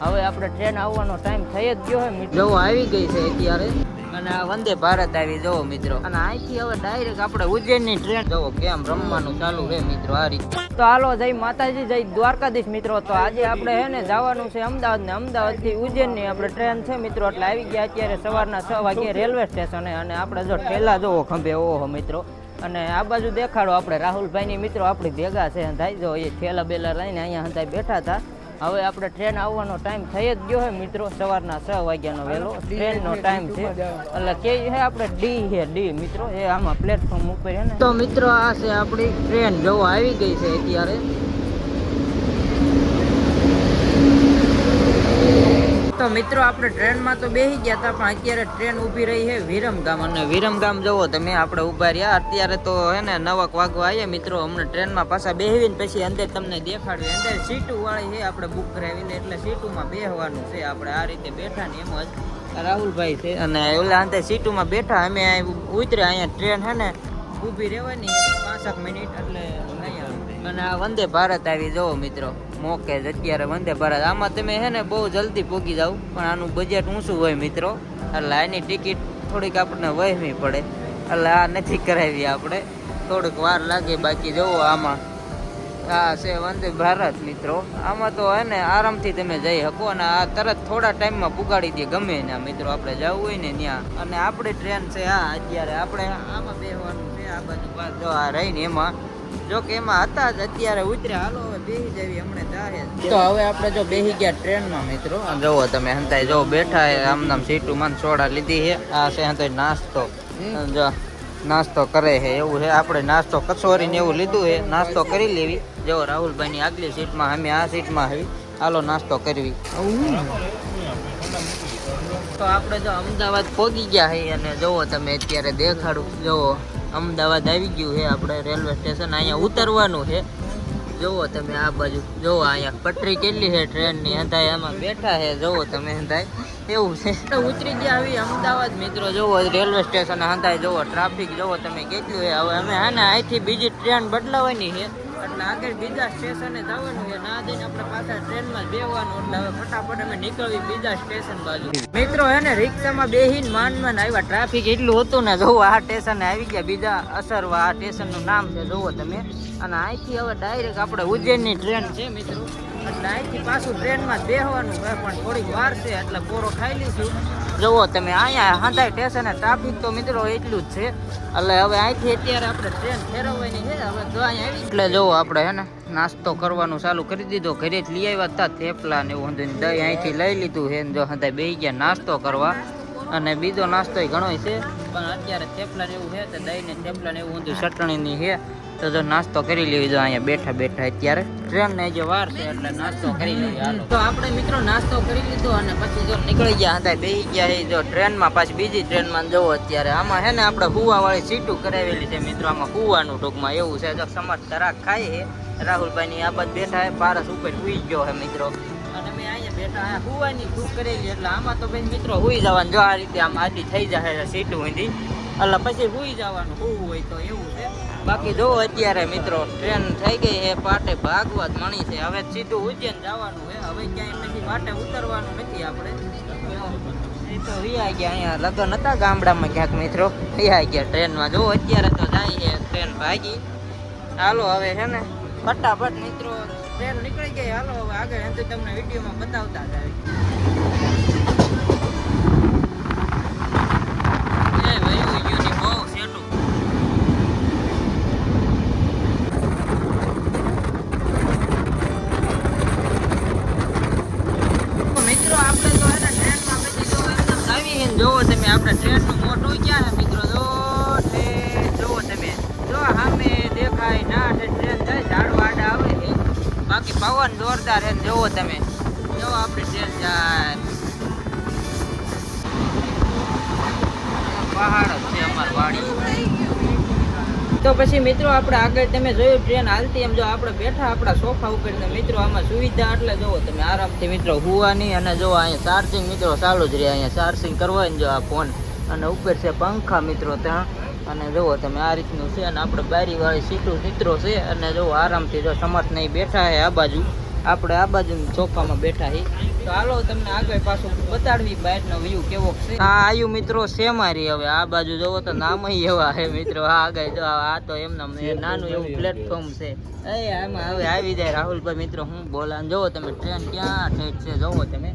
હવે આપણે ટ્રેન આવવાનો ટાઈમ થઈ જ ગયો હોય મિત્રો, આવી ગઈ છે અત્યારે. અને આ વંદે ભારત આવી જોવો મિત્રો. અને અહીંથી હવે ડાયરેક્ટ આપણે ઉજ્જૈનની ટ્રેન જોવો કેમ રમવાનું ચાલુ છે મિત્રો આ રીતે. તો હાલો જય માતાજી જય દ્વારકાધીશ મિત્રો. તો આજે આપણે હે ને જવાનું છે અમદાવાદ ને અમદાવાદથી ઉજ્જૈનની આપણે ટ્રેન છે મિત્રો. એટલે આવી ગયા અત્યારે સવારના 6 વાગે રેલવે સ્ટેશને. અને આપણે જો ઠેલા જોવો ખંભે ઓહો મિત્રો. અને આ બાજુ દેખાડો આપણે રાહુલભાઈની મિત્રો આપણી ભેગા છે થાય જો એ ઠેલા બેલા લઈને અહીંયા હંધાઈ બેઠા હતા. હવે આપણે ટ્રેન આવવાનો ટાઈમ થઈ જ ગયો હોય મિત્રો, સવારના 6 વાગ્યાનો વહેલો ટ્રેનનો ટાઈમ છે. એટલે કે છે આપણે ડી મિત્રો, એ આમાં પ્લેટફોર્મ ઉપર છે ને. તો મિત્રો આ છે આપણી ટ્રેન જોવો આવી ગઈ છે અત્યારે. તો મિત્રો આપણે ટ્રેનમાં તો બેસી ગયા હતા, પણ અત્યારે ટ્રેન ઊભી રહી છે વિરમગામ. અને વિરમગામ જવો તમે આપણે ઊભા રહ્યા. અત્યારે તો હે ને 9 વાગવા આવ્યા મિત્રો. અમને ટ્રેનમાં પાછા બેસવીને પછી અંદર તમને દેખાડવી. અંદર સીટું વાળી છે આપણે બુક કરાવીને, એટલે સીટુમાં બેસવાનું છે. આપણે આ રીતે બેઠા ને એમ જ રાહુલભાઈ છે અને ઓલા અંદર સીટુમાં બેઠા. અમે ઉતર્યા અહીંયા ટ્રેન છે ને ઊભી રહેવાની 5 મિનિટ એટલે અહીંયા. અને આ વંદે ભારત આવી જોવો મિત્રો, મોકે જ અત્યારે વંદે ભારત. આમાં તમે હે ને બહુ જલ્દી પહોંચી જાવ, પણ આનું બજેટ ઊંચું હોય મિત્રો. એટલે આની ટિકિટ થોડીક આપણને વહેવી પડે, એટલે આ નથી કરાવી આપણે, થોડીક વાર લાગે. બાકી જોવો આમાં આ છે વંદે ભારત મિત્રો. આમાં તો હે ને આરામથી તમે જઈ શકો. અને આ તરત થોડા ટાઈમમાં પુગાડી દે ગમે ને મિત્રો આપણે જવું હોય ને ત્યાં. અને આપણી ટ્રેન છે આ અત્યારે આપણે આમાં બેસવાનું છે. આ બાજુ પાસ જો આ રહીને એમાં, જો કે એમાં હતા જ અત્યારે ઉતર્યા. હાલો હવે બેસી જવી હમણાં જાહે. તો હવે આપણે જો બેસી ગયા ટ્રેનમાં મિત્રો. જોવો તમે હંતાઈ જો બેઠા હે આમ સીટું માં સોડા લીધી છે. આ છે હંતાઈ નાસ્તો, જો નાસ્તો કરે છે એવું છે. આપણે નાસ્તો કચોરીને એવું લીધું છે, નાસ્તો કરી લેવી. જો રાહુલભાઈ ની આગલી સીટમાં, અમે આ સીટમાં આવી. હાલો નાસ્તો કરવી. તો આપણે જો અમદાવાદ પહોંચી ગયા છે. અને જોવો તમે અત્યારે દેખાડું, જોવો અમદાવાદ આવી ગયું છે આપણે રેલવે સ્ટેશન. અહીંયા ઉતરવાનું છે. જોવો તમે આ બાજુ, જોવો અહીંયા પટરી કેટલી છે ટ્રેનની. હંધાઈ આમાં બેઠા છે જોવો તમે હંધાઈ એવું છે. ઉતરી ગયા આવી અમદાવાદ મિત્રો. જોવો રેલવે સ્ટેશન હંધાઈ જોવો ટ્રાફિક જોવો તમે કેટલું છે. હવે અમે હે ને અહીંથી બીજી ટ્રેન બદલાવાની છે, એટલે આગળ બીજા સ્ટેશને જવાનું છે. ના જઈને આપણે પાછા ટ્રેનમાં બેસવાનું. એટલે હવે ફટાફટ અમે નીકળવી બીજા સ્ટેશન બાજુ મિત્રો. હે ને રિક્ષામાં બેહીને માંડ આવ્યા. ટ્રાફિક એટલું હતું ને. જોવો આ સ્ટેશને આવી ગયા બીજા અસરવા, આ સ્ટેશનનું નામ છે જોવો તમે. અને અહીંથી હવે ડાયરેક્ટ આપણે ઉજ્જૈનની ટ્રેન છે મિત્રો. એટલે અહીંથી પાછું ટ્રેનમાં બેસવાનું છે, પણ થોડીક વાર છે એટલે પોરો ખાઈ લઈશું. જોવો તમે અહીંયા હંધાઈ સ્ટેશને ટ્રાફિક તો મિત્રો એટલું જ છે. એટલે હવે અહીંથી અત્યારે આપણે ટ્રેન ફેરવવાની છે. હવે જો અહીંયા આવી એટલે જોવો આપણે હે ને નાસ્તો કરવાનું ચાલુ કરી દીધો. ઘરે જ લઈ આવ્યા હતા થેપલા ને એવું દહીં અહીંથી લઈ લીધું છે. જો હંધાઈ બેસી ગયા નાસ્તો કરવા. અને બીજો નાસ્તો ઘણો છે, પણ અત્યારે થેપલા ને એવું છે તો દહીં ને થેપલા ને એવું ઊંધું ચટણીની છે. તો જો નાસ્તો કરી લેવી. જો અહીંયા બેઠા બેઠા અત્યારે ટ્રેન ને જે વાર છે એટલે નાસ્તો કરી લેવી. હાલો તો આપણે મિત્રો નાસ્તો કરી લીધો અને પછી જો નીકળી ગયા હતા બેસી ગયા. જો ટ્રેનમાં પાછી બીજી ટ્રેનમાં જોવો અત્યારે. આમાં છે ને આપણે હુવા વાળી સીટું કરાવેલી છે મિત્રો. આમાં હુવાનું ટૂંકમાં એવું છે. જો સમર્થ તરાક ખાય છે. રાહુલભાઈ ની આ બાદ બેઠા છે, પારસ ઉપર હુઈ ગયો છે મિત્રો. અને મેં અહીંયા બેઠા હુવાની બુક કરેલી. એટલે આમાં તો ભાઈ મિત્રો હુઈ જવાનું. જો આ રીતે આમ આડી થઈ જાય સીટું ઊંધી, એટલે પછી હુઈ જવાનું હુવું હોય તો એવું છે. બાકી જો અત્યારે મિત્રો ટ્રેન થઈ ગઈ છે પાટે ભાગવા જ મળી છે. હવે સીધું ઉજ્જૈન જવાનું છે. હવે ક્યાંય પછી પાટે ઉતરવાનું નથી આપણે. એ તો વિયા ગયા. અહીંયા લગ્ન હતા ગામડામાં ક્યાંક મિત્રો, વિયા ગયા ટ્રેનમાં. જો અત્યારે તો જાય છે ટ્રેન ભાગી. હાલો હવે છે ને ફટાફટ મિત્રો ટ્રેન નીકળી ગઈ. હાલો હવે આગળ એમ તો તમને વિડીયોમાં બતાવતા જ આવી. જોવો તમે આપણે ટ્રેનનું મોટું ક્યાં છે મિત્રો. જોવો તમે, જો સામે દેખાય ના ટ્રેન જાય ઝાડવા આડા આવે છે. બાકી પવન જોરદાર છે. જોવો તમે, જો આપણી ટ્રેન જાય. પહાડ જ છે અમારી વાડી. તો પછી મિત્રો આપણે આગળ તમે જોયું ટ્રેન હાલતી એમ. જો આપણે બેઠા આપણા સોફા ઉપર ને મિત્રો આમાં સુવિધા એટલે જોવો તમે આરામથી મિત્રો હુવાની. અને જો અહીંયા ચાર્જિંગ મિત્રો ચાલુ જ રહે. અહીંયા ચાર્જિંગ કરવા ને જો આ ફોન. અને ઉપર છે પંખા મિત્રો ત્યાં. અને જુઓ તમે આ રીતનું છે. અને આપણે બારી વાળી સીટું મિત્રો છે. અને જો આરામથી જો સમર્થ નહીં બેઠા છે આ બાજુ. આપણે આ બાજુ ચોકામાં બેઠા છીએ. તો હાલો તમને આગળ પાછું બતાડવી બહારનો વ્યૂ કેવો છે. આ આયુ મિત્રો સેમારી. હવે આ બાજુ જોવો તો નામ એવા હે મિત્રો. આ આગળ જો આ તો એમના નાનું એવું પ્લેટફોર્મ છે. આમાં હવે આવી જાય રાહુલભાઈ મિત્રો. હું બોલા જોવો તમે ટ્રેન ક્યાં ઠેઠ છે જોવો તમે.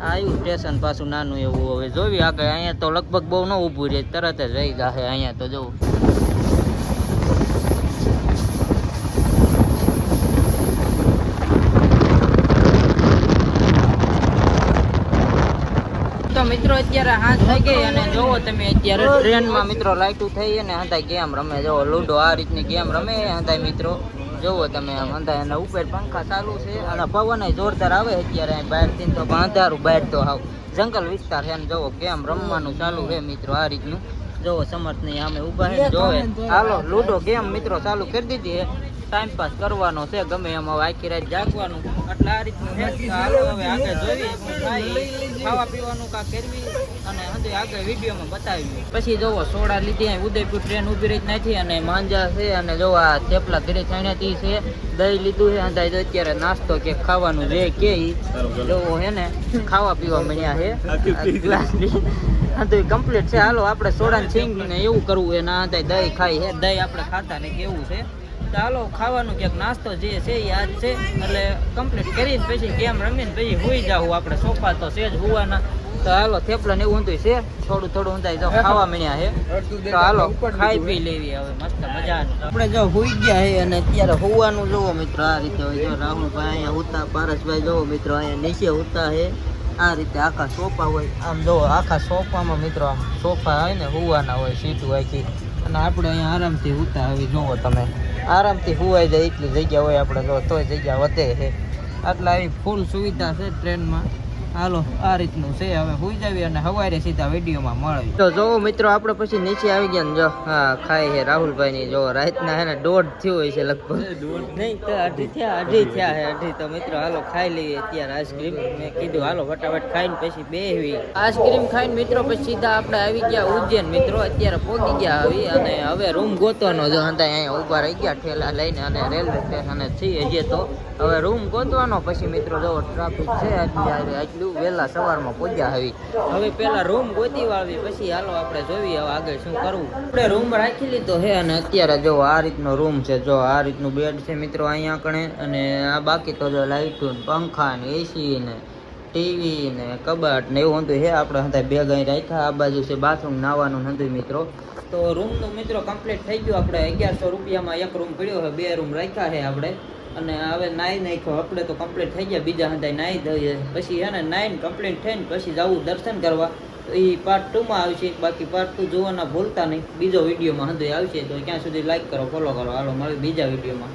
આવ્યું સ્ટેશન પાછું નાનું એવું. હવે જોવી આગળ. અહીંયા તો લગભગ બહુ ન ઊભું રહે, તરત જ રહી જશે અહીંયા તો જોવું. તો મિત્રો અત્યારે હાથ થઈ ગઈ અને જોવો તમે અત્યારે ટ્રેનમાં મિત્રો લાઈટું થઈ અને હંધાય ગેમ રમે. જોવો લૂડો આ રીતની ગેમ રમે હંધાય મિત્રો. જોવો તમે આમ હંધાય એના ઉપર પંખા ચાલુ છે અને પવન જોરદાર આવે અત્યારે બહારથી. તો અંધારું બહાર તો હાવ જંગલ વિસ્તાર છે. જોવો કેમ રમવાનું ચાલુ છે મિત્રો આ રીતનું. જોવો સમર્થ ની સામે ઉભા છે જોવે. હાલો લૂડો ગેમ મિત્રો ચાલુ કરી દીધી છે. ટાઈમ પાસ કરવાનો છે ગમે એમ. હવે આખી રાત જાગવાનું એટલે આ રીતનું છે. હાલો હવે આગળ જોઈએ ખાવા પીવાનું કા કરવી અને હજી આગળ વિડીયોમાં બતાવી. પછી જોવો સોડા લીધી. ઉદયપુર ટ્રેન ઊભી રહી નથી અને માંજા છે અને જો આ થેપલા ઘરે છાણ્યાથી છે. દહીં લીધું છે અંદાજ. અત્યારે નાસ્તો કે ખાવાનું જે કે જોવો હે ને ખાવા પીવા મળ્યા છે. ગ્લાસ હા કમ્પ્લીટ છે. હાલો આપણે સોડા સિંગ ને એવું કરવું એ ના હતા. દહીં ખાઈ છે. દહીં આપણે ખાતા ને કેવું છે. ચાલો ખાવાનું ક્યાંક નાસ્તો જે છે એ આજ છે એટલે કમ્પ્લીટ કરીને પછી ગેમ રમીને પછી હુઈ જાવું. આપણે સોફા તો છે જ હુવાના. તો હાલો થેપલા ને એવું ઊંધું છે થોડું થોડું ઊંધાઈ જો ખાવા મળ્યા છે. તો હાલો ખાઈ પી લેવી હવે મસ્ત મજાનું. આપણે જો હુઈ ગયા છે અને અત્યારે હુવાનું જોવો મિત્રો આ રીતે હોય. જો રાહુલભાઈ અહીંયા હુતા, પારસભાઈ જોવો મિત્રો અહીંયા નીચે હુતા છે. આ રીતે આખા સોફા હોય. આમ જોવો આખા સોફામાં મિત્રો આમ સોફા હોય ને હુવાના હોય સીટું આખી. અને આપણે અહીંયા આરામથી હુતા આવી જોવો તમે. આરામથી હુવાઈ જાય એટલી જગ્યા હોય આપણે જો તોય જગ્યા વધે છે. આટલા આવી ફૂલ સુવિધા છે ટ્રેનમાં. હાલો આ રીતનું છે. હવે હુઈ જાવી અને સવારે સીધા વિડીયોમાં મળવી. તો જોવો મિત્રો આપણે પછી નીચે આવી ગયા ને જો હા ખાય છે રાહુલભાઈ ની. જો રાતના હે ને 1:30 થયો હોય છે લગભગ. નહીં તો 2:30 થયા છે 2:30. તો મિત્રો હાલો ખાઈ લઈએ અત્યારે આઈસ્ક્રીમ. મેં કીધું હાલો ફટાફટ ખાઈને પછી બેહવી. આઈસ્ક્રીમ ખાઈને મિત્રો પછી સીધા આપણે આવી ગયા ઉજ્જૈન મિત્રો. અત્યારે પહોંચી ગયા આવી અને હવે રૂમ ગોતવાનો જો હતા અહીંયા ઊભા રહી ગયા ઠેલા લઈને અને રેલવે સ્ટેશને છીએ હજી. તો હવે રૂમ ગોતવાનો પછી મિત્રો જો ટ્રાફિક છે એટલું વહેલા સવારમાં પહોંચ્યા આવી. હવે પેલા રૂમ ગોતી વાળવી પછી હાલો આપણે જોઈએ હવે આગળ શું કરવું. આપણે રૂમ રાખી લીધો છે અને અત્યારે જો આ રીતનો રૂમ છે. જો આ રીતનું બેડ છે મિત્રો અહીંયા કણે. અને આ બાકી તો જો લાઇટું પંખા ને એસી ને ટીવી ને કબાટ ને એવું હતું છે. આપણે હતા બે ગાઈ રાખ્યા. આ બાજુ છે બાથરૂમ નાવાનું હતું મિત્રો. તો રૂમનું મિત્રો કમ્પ્લીટ થઈ ગયું. આપણે 1100 રૂપિયામાં એક રૂમ પડ્યો છે. 2 રૂમ રાખ્યા છે આપણે. અને હવે નાઈ નાખ્યો આપણે તો કમ્પ્લીટ થઈ ગયા. બીજા હંધાઈ નાઈ દઈએ પછી હે ને નાઈને કમ્પ્લીટ થઈને પછી જવું દર્શન કરવા. તો એ પાર્ટ 2માં આવશે. બાકી પાર્ટ 2 જોવાના ભૂલતા નહીં. બીજો વિડીયોમાં હંધાઈ આવશે. તો ક્યાં સુધી લાઈક કરો, ફોલો કરો. હાલો મળે બીજા વિડીયોમાં.